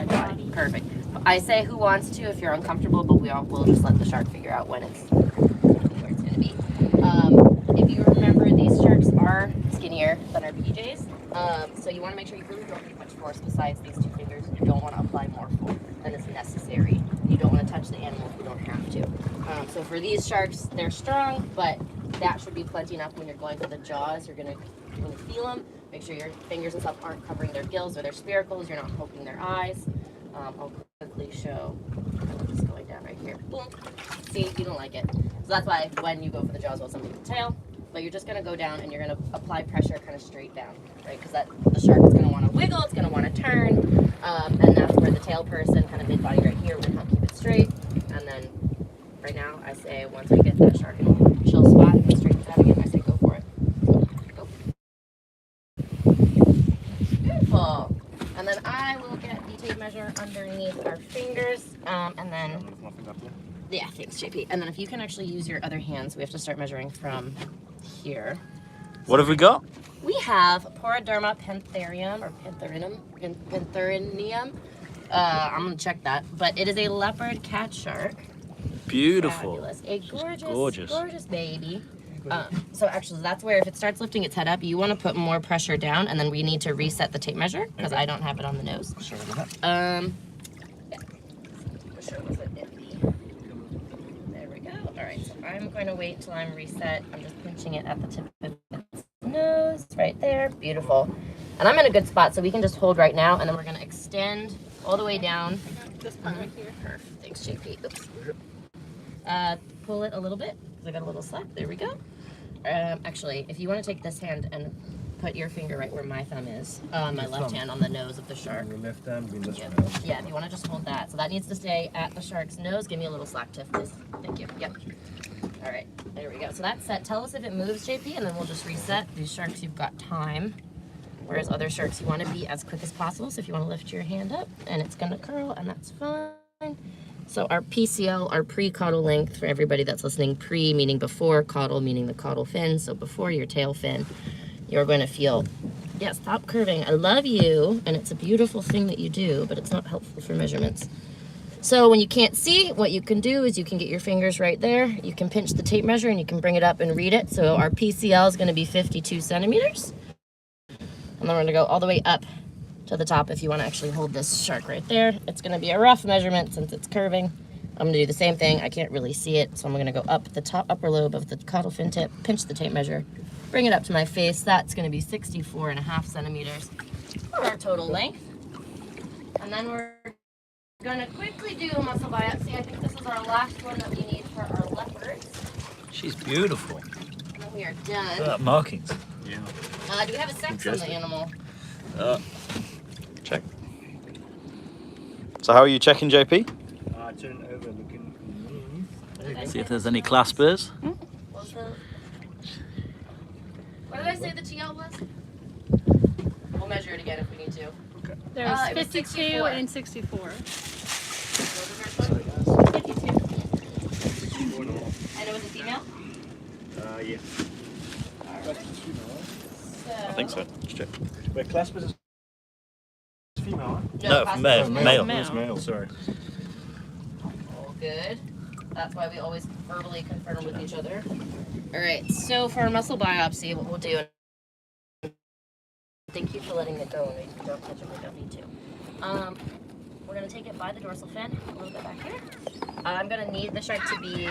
dead body. Perfect. I say who wants to if you're uncomfortable, but we'll just let the shark figure out when it's where it's going to be. If you remember, these sharks are skinnier than our PJs, so you want to make sure you really don't need much force besides these two fingers. You don't want to apply more force than is necessary. You don't want to touch the animal if you don't have to. So for these sharks, they're strong, but that should be plenty enough when you're going for the jaws. When you feel them, make sure your fingers and stuff aren't covering their gills or their spiracles. You're not poking their eyes. I'll quickly show. I'm just going down right here. Boom. See, you don't like it. So that's why when you go for the jaws, well, some people tail, but you're just going to go down and you're going to apply pressure kind of straight down, right? Because the shark is going to want to wiggle, it's going to want to turn, and that's where the tail person, kind of mid-body right here, we're going to help keep it straight. And then right now, I say once I get that shark in a chill spot, and straight to that again, I say go for it. Go. Beautiful. And then I will get the tape measure underneath our fingers, and then, yeah, thanks, JP. And then if you can actually use your other hands, we have to start measuring from here. What have we got? We have Dermal pantherium, or pantherium. I'm gonna check that, but it is a leopard cat shark. Beautiful. Fabulous. A gorgeous baby. So actually, that's where if it starts lifting its head up, you want to put more pressure down, and then we need to reset the tape measure because I don't have it on the nose. Sure. Yeah. There we go. All right, so I'm going to wait till I'm reset. I'm just pinching it at the tip of its nose, right there. Beautiful. And I'm in a good spot, so we can just hold right now, and then we're going to extend all the way down. This part right here. Perfect. Thanks, JP. Oops. Pull it a little bit. I got a little slack. There we go. Actually, if you want to take this hand and put your finger right where my thumb is, my left hand on the nose of the shark. Your left hand, Yeah, if you want to just hold that. So that needs to stay at the shark's nose. Give me a little slack, Tiff, please. Thank you. Yep. All right, there we go. So that's set. Tell us if it moves, JP, and then we'll just reset. These sharks, you've got time. Whereas other sharks, you want to be as quick as possible. So if you want to lift your hand up, and it's going to curl, and that's fine. So our PCL, our pre-caudal length, for everybody that's listening, pre meaning before, caudal meaning the caudal fin, so before your tail fin, you're going to feel, yeah, stop curving, I love you, and it's a beautiful thing that you do, but it's not helpful for measurements. So when you can't see, what you can do is you can get your fingers right there, you can pinch the tape measure, and you can bring it up and read it. So our PCL is going to be 52 centimeters, and then we're going to go all the way up to the top. If you want to actually hold this shark right there, it's going to be a rough measurement since it's curving. I'm going to do the same thing. I can't really see it, so I'm going to go up the top upper lobe of the caudal fin tip, pinch the tape measure, bring it up to my face. That's going to be 64.5 centimeters for our total length. And then we're going to quickly do a muscle biopsy. I think this is our last one that we need for our leopards. She's beautiful. And then we are done. Look at that markings. Yeah. Do we have a sex on the animal? Check. So how are you checking, JP? Turn over, looking. See if there's any claspers. What did I say the TL was? We'll measure it again if we need to. Okay. There's It was 52 64. and 64. What was the first one? 52. And it was a female? Yeah. So, I think so. Let's check. Wait, claspers is female, huh? No, class- male. Male. Male. It's male, sorry. All good. That's why we always verbally confirm with each other. All right, so for our muscle biopsy, what we'll do, thank you for letting it go. We don't touch it, we don't need to. We're gonna take it by the dorsal fin, a little bit back here. I'm gonna need the shark to be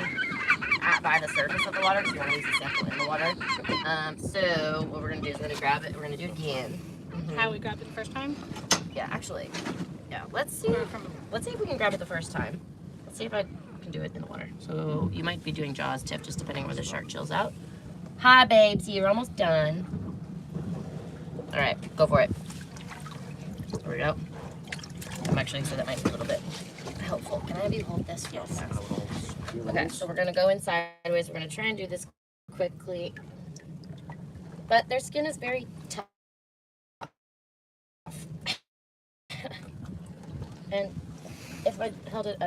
by the surface of the water because you want to use the sample in the water. So what we're gonna do is we're gonna grab it, we're gonna do it again. How we grabbed it the first time? Yeah, actually, yeah, let's see if we can grab it the first time. Let's see if I can do it in the water. So you might be doing jaws, Tiff, just depending where the shark chills out. Hi, babes, you're almost done. All right, go for it. There we go. I'm actually, so that might be a little bit helpful. Can I have you hold this? Yes. Okay, so we're gonna go in sideways. We're gonna try and do this quickly. But their skin is very tough. And if I held it,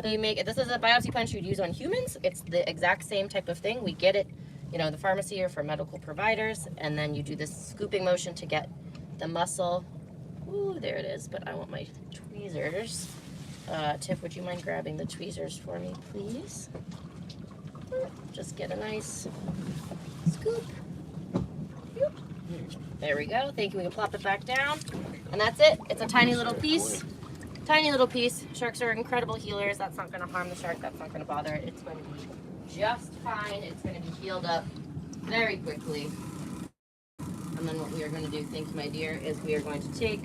this is a biopsy punch you'd use on humans. It's the exact same type of thing. We get it, the pharmacy or for medical providers, and then you do this scooping motion to get the muscle Ooh, there it is, but I want my tweezers. Tiff, would you mind grabbing the tweezers for me, please? Just get a nice scoop. There we go. Thank you. We can plop it back down. And that's it. It's a tiny little piece. Tiny little piece. Sharks are incredible healers. That's not going to harm the shark. That's not going to bother it. It's going to be just fine. It's going to be healed up very quickly. And then what we are going to do, thank you, my dear, is we are going to take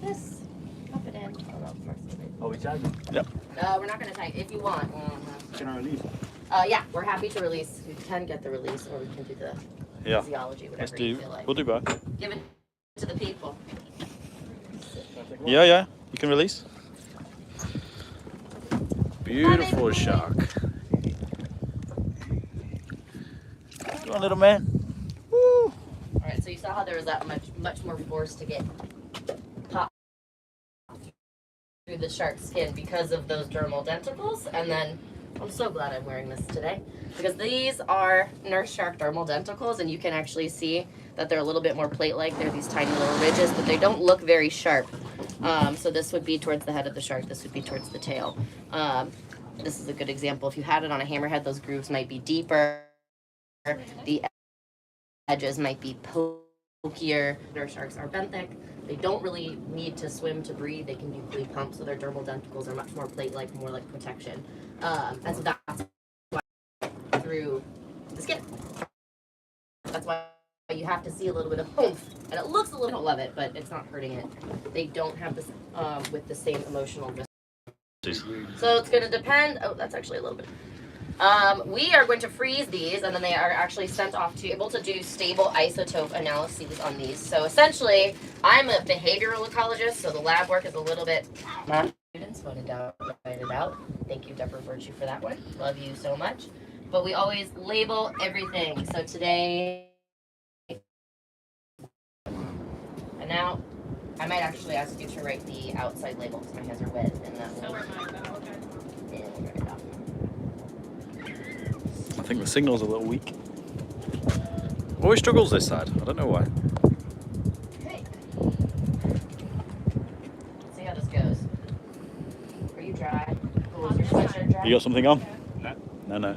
this, pop it in. Oh, no, first. Oh, we tag it? Yep. We're not going to tag if you want. Can I release? Yeah, we're happy to release. We can get the release, or we can do the physiology, whatever you feel like. We'll do both. Give it to the people. Yeah. You can release. Beautiful shark. Come on, little man. Woo. All right, so you saw how there was that much more force to get popped through the shark's skin because of those dermal denticles, and then I'm so glad I'm wearing this today because these are nurse shark dermal denticles, and you can actually see that they're a little bit more plate-like. They're these tiny little ridges, but they don't look very sharp. So this would be towards the head of the shark. This would be towards the tail. This is a good example. If you had it on a hammerhead, those grooves might be deeper. The edges might be pokier. Nurse sharks are benthic. They don't really need to swim to breathe. They can be fully pumped, so their dermal denticles are much more plate-like, more like protection. And so that's why through the skin. That's why you have to see a little bit of oomph, and it looks a little. I don't love it, but it's not hurting it. They don't have this with the same emotional risk. So it's going to depend. Oh, that's actually a little bit. We are going to freeze these, and then they are actually sent off to able to do stable isotope analyses on these. So essentially, I'm a behavioral ecologist, so the lab work is a little bit. Students want to write it out. Thank you, Deborah Virtue, for that one. Love you so much. But we always label everything. So today. And now, I might actually ask you to write the outside label because my hands are wet and that will. Yeah, we'll write it off. I think the signal's a little weak. Always struggles this side. I don't know why. Okay. Let's see how this goes. Are you dry? Oh, is your sweatshirt dry? You got something on? No. No.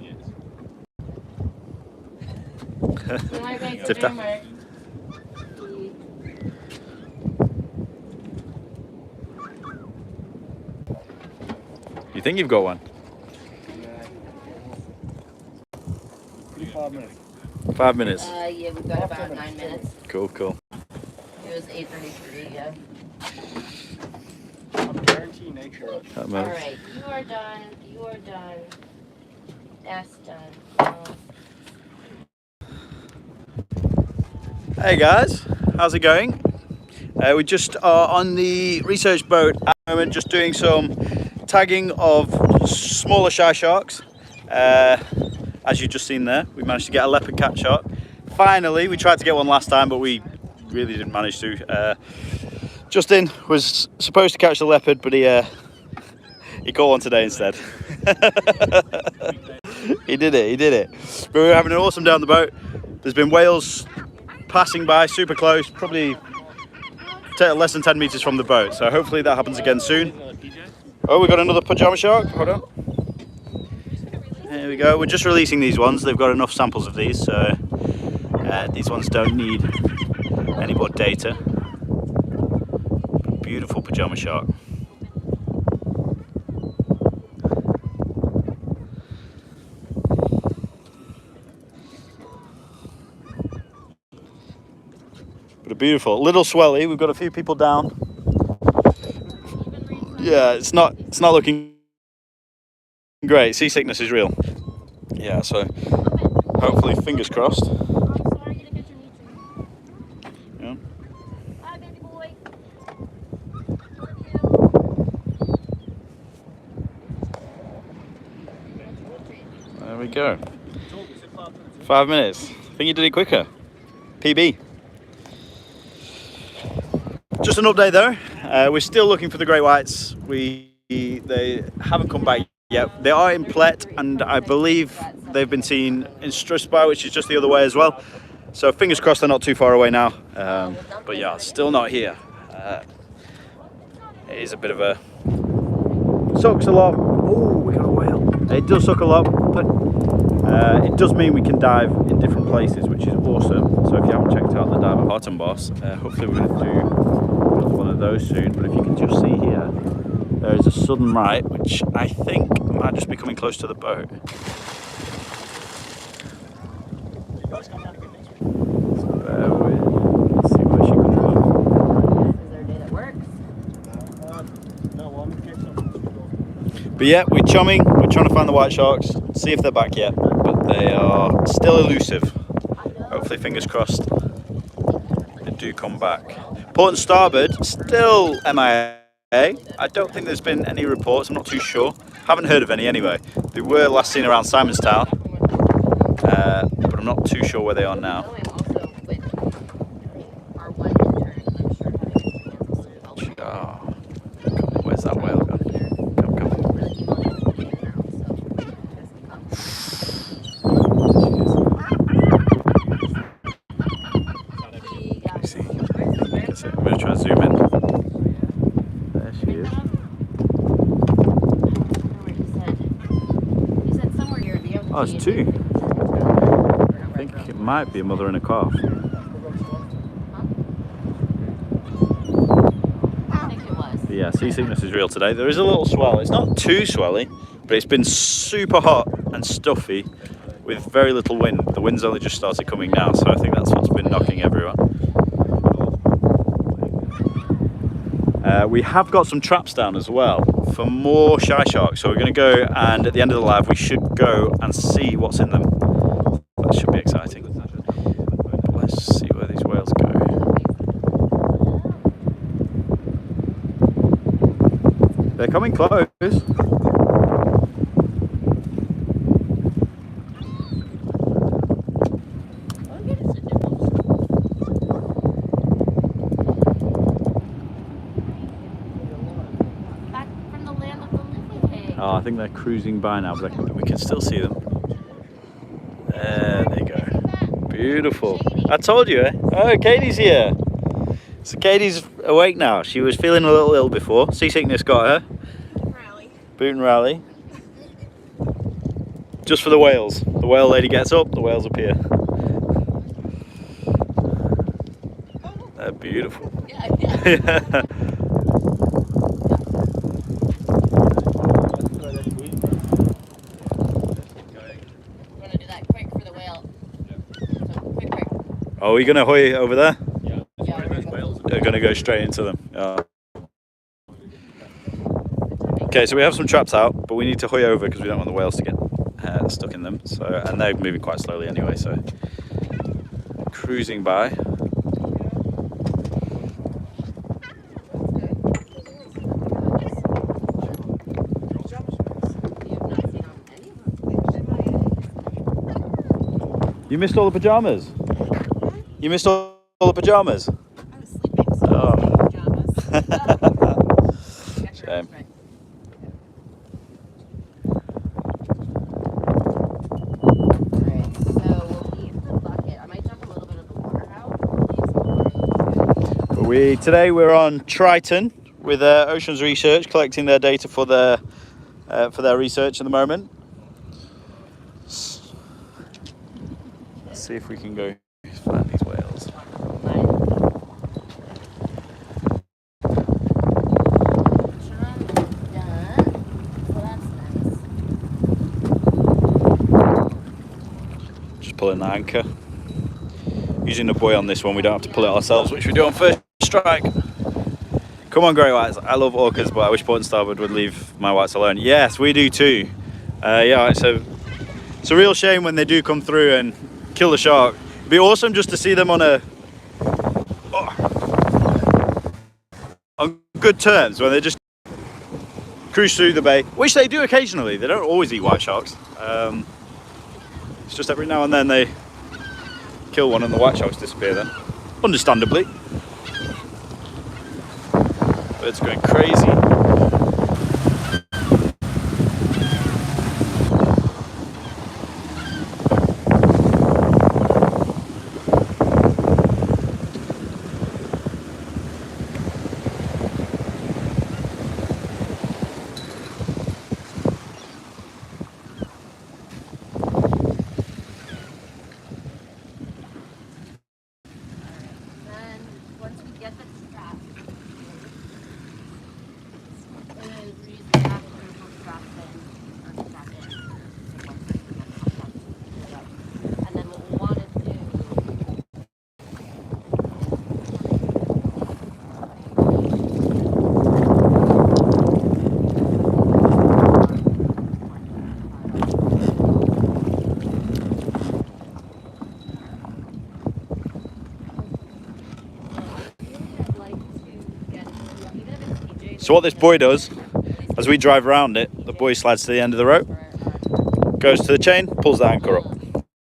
Tip tap. You think you've got one? 5 minutes. 5 minutes. Yeah, we've got about 9 minutes. Cool. It was 8:33, yeah. I'm guaranteeing nature. That All moves. right, you are done. That's done. Hey guys, how's it going? We just are on the research boat at the moment, just doing some tagging of smaller shy sharks. As you've just seen there, we managed to get a leopard cat shark. Finally, we tried to get one last time, but we really didn't manage to. Justin was supposed to catch the leopard, but he caught one today instead. He did it. But we were having an awesome day on the boat. There's been whales passing by super close, probably less than 10 meters from the boat. So hopefully that happens again soon. Oh, we got another pajama shark. Hold on. There we go. We're just releasing these ones. They've got enough samples of these, so these ones don't need any more data. Beautiful pajama shark. But a beautiful little swelly. We've got a few people down. Yeah, it's not looking great. Seasickness is real. Yeah, so hopefully, fingers crossed. Yeah. Bye, baby boy. There we go. 5 minutes. I think you did it quicker. PB. Just an update though. We're still looking for the great whites. They haven't come back yet. They are in Plet, and I believe they've been seen in Strusby, which is just the other way as well. So fingers crossed they're not too far away now. But yeah, still not here. It is a bit of a... Sucks a lot. Oh, we got a whale. It does suck a lot, but it does mean we can dive in different places, which is awesome. So if you haven't checked out the dive at Bottom Boss, hopefully we're going to do one of those soon. But if you can just see here, there is a sudden right, which I think might just be coming close to the boat. Let's see where she comes up. Is there a day that works? But yeah, we're chumming, we're trying to find the white sharks, see if they're back yet, but they are still elusive. Hopefully, fingers crossed, they do come back. Port and starboard, still MIA. I don't think there's been any reports, I'm not too sure. Haven't heard of any anyway. They were last seen around Simonstown, but I'm not too sure where they are now. Oh, where's that whale gone? Come, come. See, I'm going to try to zoom in. There she is. Oh, it's two. I think it might be a mother and a calf. But yeah, seasickness is real today. There is a little swell. It's not too swelly, but it's been super hot and stuffy with very little wind. The wind's only just started coming now, so I think that's what's been knocking everyone. We have got some traps down as well for more shy sharks, so we're going to go, and at the end of the live we should go and see what's in them. That should be exciting. Let's see where these whales go. They're coming close. Oh, I think they're cruising by now, but we can still see them. There they go. Beautiful. I told you, eh? Oh, Katie's here. So Katie's awake now. She was feeling a little ill before. Seasickness got her. Boot and rally. Just for the whales. The whale lady gets up, the whales appear. They're beautiful. Yeah. Are we going to hoy over there? Yeah. They're going to go straight into them. Okay, so we have some traps out, but we need to hoy over because we don't want the whales to get stuck in them. So, and they're moving quite slowly anyway, so cruising by. You missed all the pajamas. You missed all the pajamas? I was sleeping, so I was in pajamas. Shame. Alright, so we'll leave the bucket. I might dump a little bit of the water out. Today we're on Triton with Oceans Research, collecting their data for their research at the moment. Let's see if we can go find these whales. Just pulling the anchor. Using a buoy on this one, we don't have to pull it ourselves, which we do on first strike. Come on, great whites. I love orcas, but I wish port and starboard would leave my whites alone. Yes, we do too. Yeah, it's a real shame when they do come through and kill the shark. It'd be awesome just to see them on good terms, when they just cruise through the bay, which they do occasionally. They don't always eat white sharks. It's just every now and then they kill one and the white sharks disappear then, understandably. Birds going crazy. So what this buoy does, as we drive around it, the buoy slides to the end of the rope, goes to the chain, pulls the anchor up.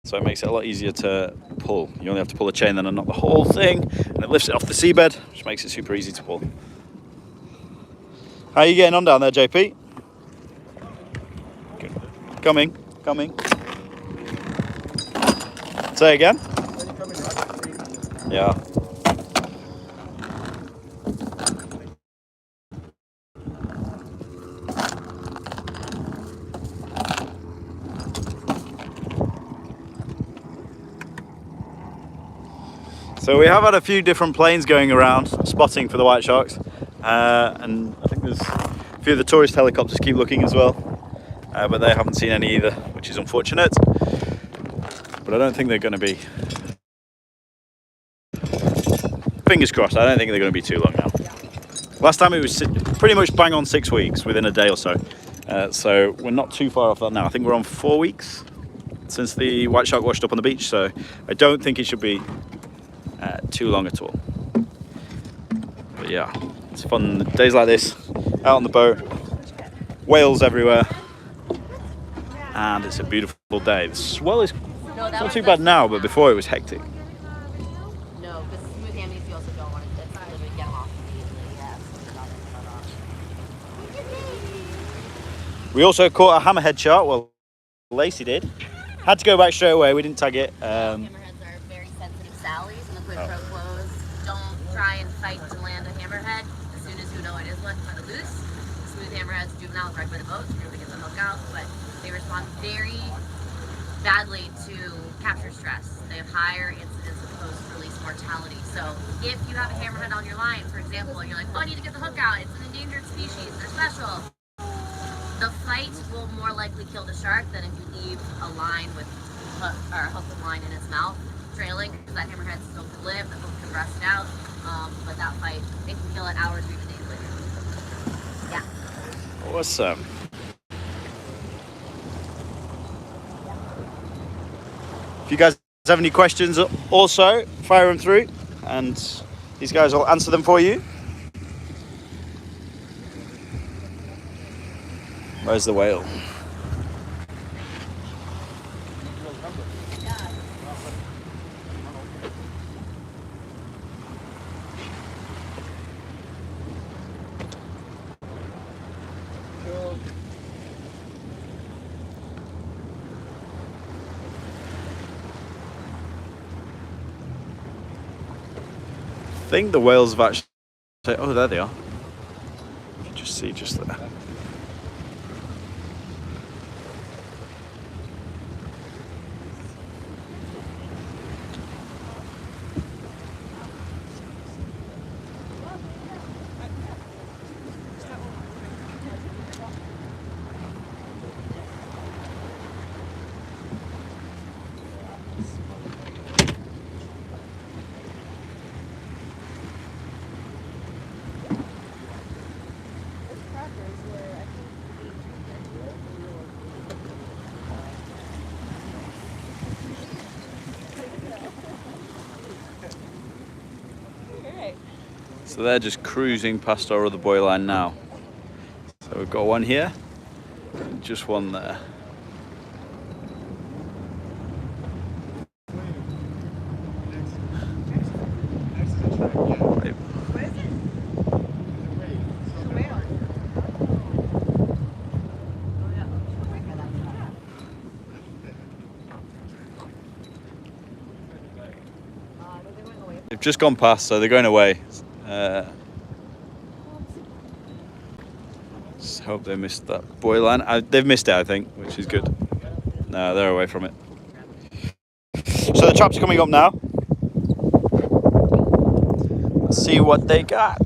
So it makes it a lot easier to pull. You only have to pull the chain then and not the whole thing, and it lifts it off the seabed, which makes it super easy to pull. How are you getting on down there, JP? Good. Coming. Say again? Yeah. So we have had a few different planes going around spotting for the white sharks, and I think there's a few of the tourist helicopters keep looking as well, but they haven't seen any either, which is unfortunate. But I don't think they're going to be, fingers crossed, I don't think they're going to be too long now. Last time it was pretty much bang on 6 weeks within a day or so, so we're not too far off that now. I think we're on 4 weeks since the white shark washed up on the beach, so I don't think it should be too long at all. But yeah, it's fun days like this, out on the boat, whales everywhere, and it's a beautiful day. The swell is not too bad now, but before it was hectic. No, because smooth hammies you also don't want to get them off easily. Yeah. We also caught a hammerhead shark. Well, Lacey did. Had to go back straight away. We didn't tag it. Hammerheads are very sensitive sallies, and the quid pro quos don't try and fight to land a hammerhead. As soon as you know it is one, cut it loose. Smooth hammerheads, juveniles, right by the boat, so you're able to get the hook out, but they respond very badly to capture stress. They have higher incidence of post-release mortality. So if you have a hammerhead on your line, for example, and you're like, oh, I need to get the hook out, it's an endangered species, they're special. The fight will more likely kill the shark than if you leave a line with hook or hook and line in its mouth trailing, because that hammerhead still could live, the hook could rust out, but that fight, it can kill it hours or even days later. Yeah. Awesome. If you guys have any questions, also fire them through, and these guys will answer them for you. Where's the whale? I think the whales have actually... Oh, there they are. You can just see just there. So they're just cruising past our other buoy line now. So we've got one here, and just one there. They've just gone past, so they're going away. Just hope they missed that buoy line. They've missed it, I think, which is good. No, they're away from it. So the traps are coming up now. Let's see what they got.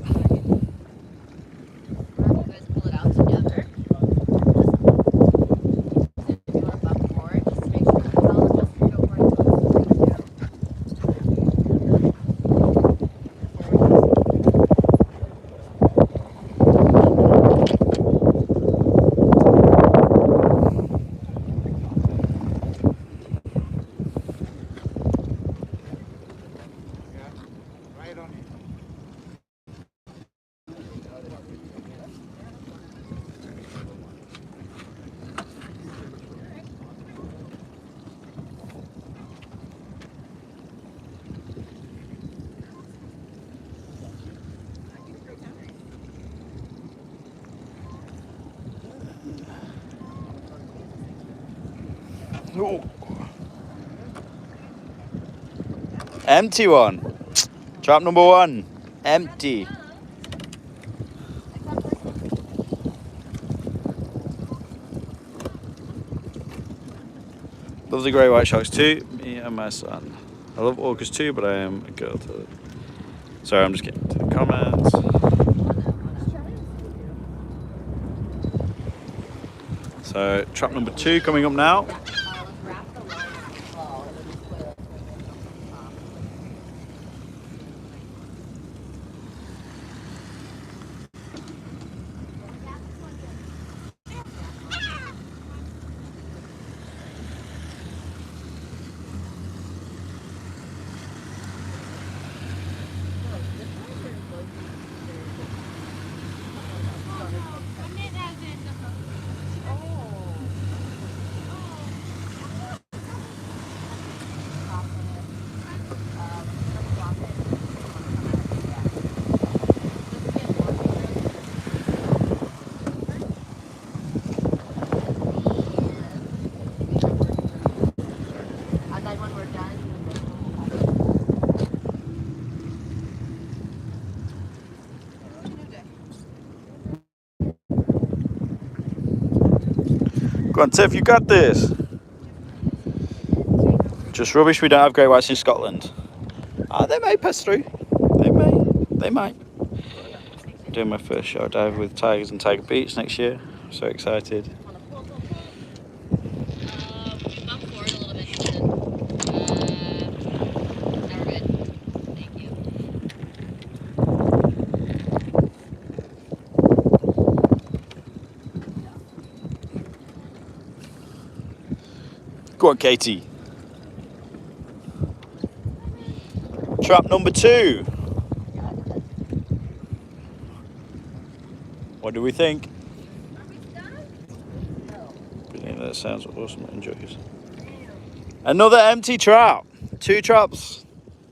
Ooh. Empty one. Trap number 1. Empty. Love the grey white sharks too, me and my son. I love orcas too, but I am a girl to it. Sorry, I'm just getting to the comments. So, trap number 2 coming up now. Go on, Tiff, you got this. Just rubbish we don't have grey whites in Scotland. They may pass through. They might. I'm doing my first show dive with tigers and Tiger Beach next year. I'm so excited. Go on, Katie. Trap number 2. What do we think? Brilliant, that sounds awesome. Enjoy it. Another empty trap. 2 traps.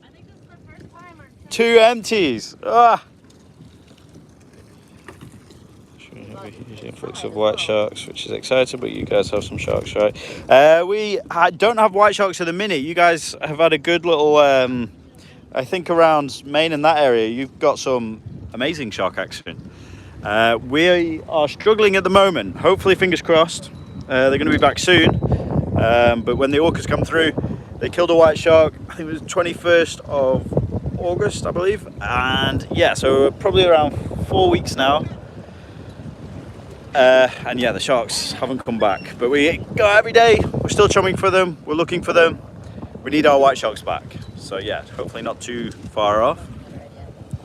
I think this is the first time or 2 empties. Ah. Huge influx of white sharks, which is exciting, but you guys have some sharks, right? We don't have white sharks at the minute. You guys have had a good little, I think around Maine and that area, you've got some amazing shark action. We are struggling at the moment. Hopefully, fingers crossed, they're going to be back soon. But when the orcas come through, they killed a white shark, I think it was 21st of August, I believe. And yeah, so probably around 4 weeks now. And yeah, the sharks haven't come back, but we go every day. We're still chumming for them. We're looking for them. We need our white sharks back. So yeah, hopefully not too far off.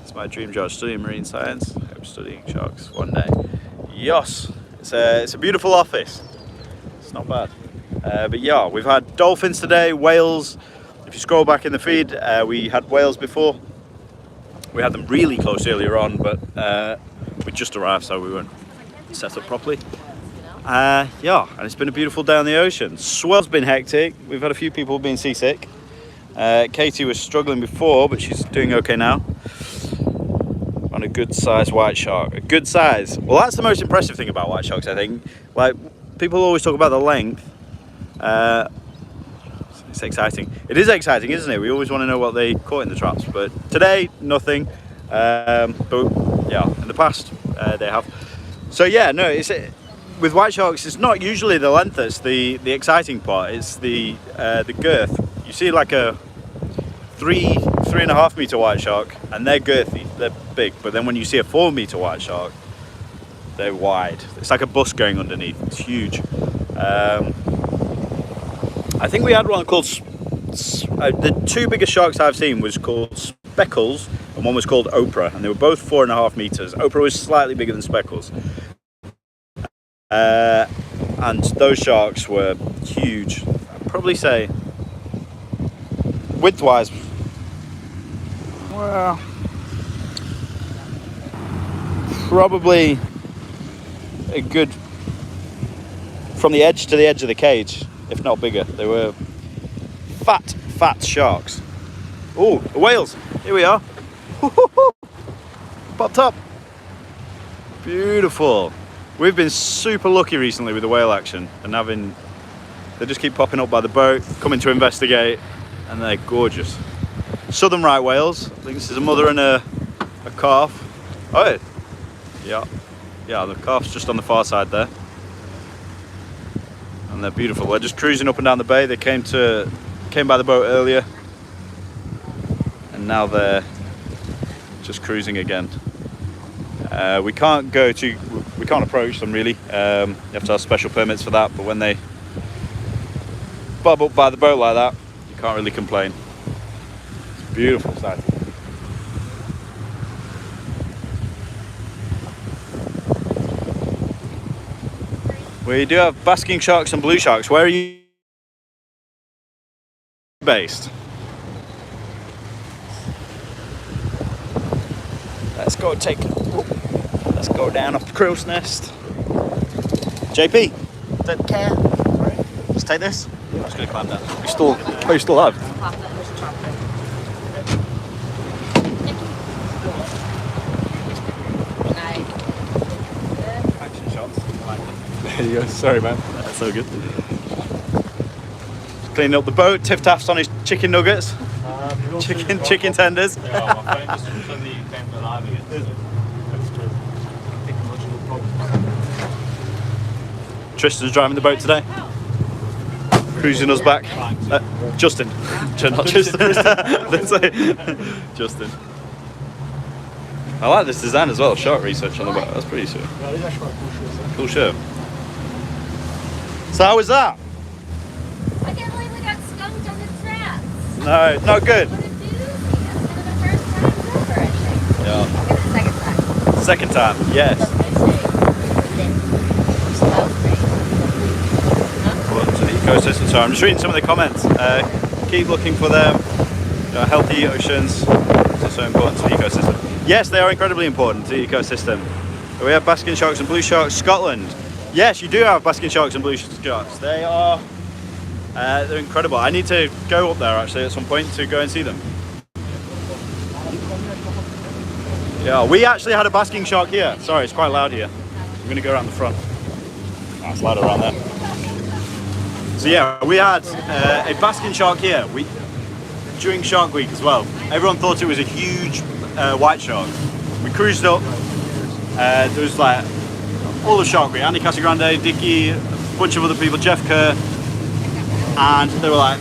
It's my dream job, studying marine science. I hope studying sharks one day. Yes, it's a beautiful office. It's not bad. But yeah, we've had dolphins today, whales. If you scroll back in the feed, we had whales before. We had them really close earlier on, but we just arrived, so we weren't set up properly. Yeah, and it's been a beautiful day on the ocean. Swell's been hectic. We've had a few people being seasick. Katie was struggling before, but she's doing okay now. On a good size white shark. A good size. Well, that's the most impressive thing about white sharks, I think. Like, people always talk about the length. It's exciting. It is exciting, isn't it? We always want to know what they caught in the traps, but today, nothing. But yeah, in the past, they have. So yeah, no, with white sharks, it's not usually the length that's the exciting part. It's the girth. You see like a 3.5 meter white shark, and they're girthy, they're big. But then when you see a 4 meter white shark, they're wide. It's like a bus going underneath. It's huge. I think we had one called the 2 biggest sharks I've seen was called Speckles, and one was called Oprah, and they were both 4.5 meters. Oprah was slightly bigger than Speckles. And those sharks were huge. I'd probably say width-wise, well, probably a good from the edge to the edge of the cage, if not bigger. They were fat sharks. Oh, the whales! Here we are. Popped up. Beautiful. We've been super lucky recently with the whale action and having They just keep popping up by the boat, coming to investigate, and they're gorgeous. Southern right whales. I think this is a mother and a calf. Oh, yeah. Yeah, the calf's just on the far side there. And they're beautiful. They're just cruising up and down the bay. They came by the boat earlier. And now they're just cruising again. We can't approach them really. You have to have special permits for that, but when they bob up by the boat like that, you can't really complain. It's a beautiful sight. We do have basking sharks and blue sharks. Where are you based? Let's go down off the crow's nest. JP, take care. Let's take this. I'm just gonna climb down. You still have? Pop that, there's a chocolate. Action shots. There you go. Sorry, man. That's so good. Cleaning up the boat. Tiff Taff's on his chicken nuggets. Chicken tenders. Yeah, my phone just suddenly came alive again. Tristan's driving the boat today. Cruising us back. Justin. Not Tristan. Let's say Justin. I like this design as well. Shark research on the boat. That's pretty sweet. Yeah, these are quite Cool shirt. So how was that? I can't believe we got skunked on the traps. No, not good. What a doozy. That's kind of the first time ever, I think. Yeah. Give it a second time. Second time, yes. Important to the ecosystem. So I'm just reading some of the comments. Keep looking for them. Healthy oceans. It's also important to the ecosystem. Yes, they are incredibly important to the ecosystem. We have basking sharks and blue sharks. Scotland. Yes, you do have basking sharks and blue sharks. They are they're incredible. I need to go up there actually at some point to go and see them. Yeah, we actually had a basking shark here. Sorry, it's quite loud here. I'm going to go around the front. Oh, it's louder around there. So yeah, we had a basking shark here during Shark Week as well. Everyone thought it was a huge white shark. We cruised up. There was like all the Shark Week. Andy Casagrande, Dickie, a bunch of other people, Jeff Kerr. And they were like,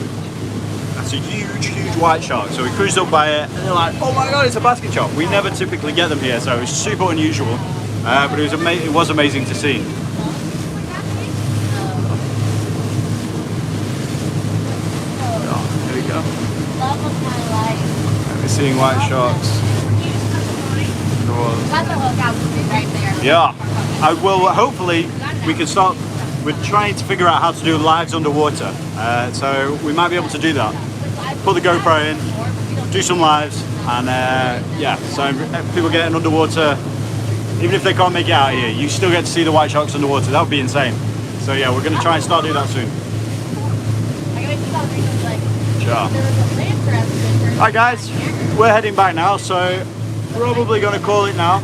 that's a huge white shark. So we cruised up by it and they're like, oh my god, it's a basking shark. We never typically get them here, so it was super unusual. But it was amazing to see. Oh, here we go. Love of my life. We're seeing white sharks. That's a lookout right there. Yeah, I will. Hopefully we can start. We're trying to figure out how to do lives underwater, so we might be able to do that. Put the GoPro in, do some lives, and yeah, so if people getting underwater, even if they can't make it out here, you still get to see the white sharks underwater. That would be insane. So yeah, we're going to try and start doing that soon. Sure. Alright guys, we're heading back now, so probably going to call it now.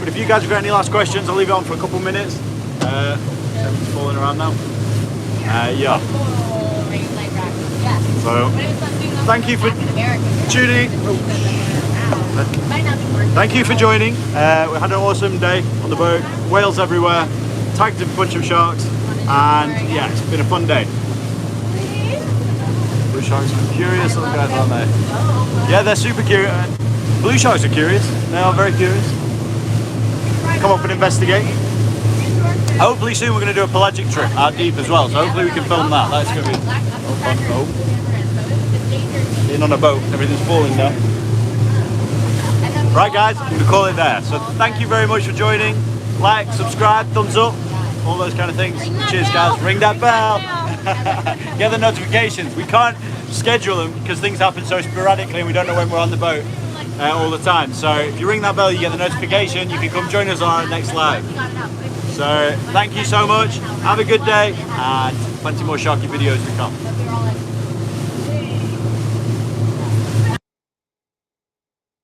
But if you guys have got any last questions, I'll leave it on for a couple minutes. Everyone's falling around now. Yeah. So, thank you for tuning. Thank you for joining. We had an awesome day on the boat. Whales everywhere. Tagged a bunch of sharks. And yeah, it's been a fun day. Blue sharks are curious little guys, aren't they? Yeah, they're super curious. Blue sharks are curious. They are very curious. Come up and investigate. Hopefully soon we're going to do a pelagic trip out deep as well, so hopefully we can film that. That's going to be fun. Oh. In on a boat, everything's falling now. Right guys, I'm going to call it there. So thank you very much for joining. Like, subscribe, thumbs up, all those kind of things. Cheers guys, ring that bell. Get the notifications. We can't schedule them because things happen so sporadically and we don't know when we're on the boat all the time. So if you ring that bell, you get the notification. You can come join us on our next live. So thank you so much. Have a good day and plenty more sharky videos to come.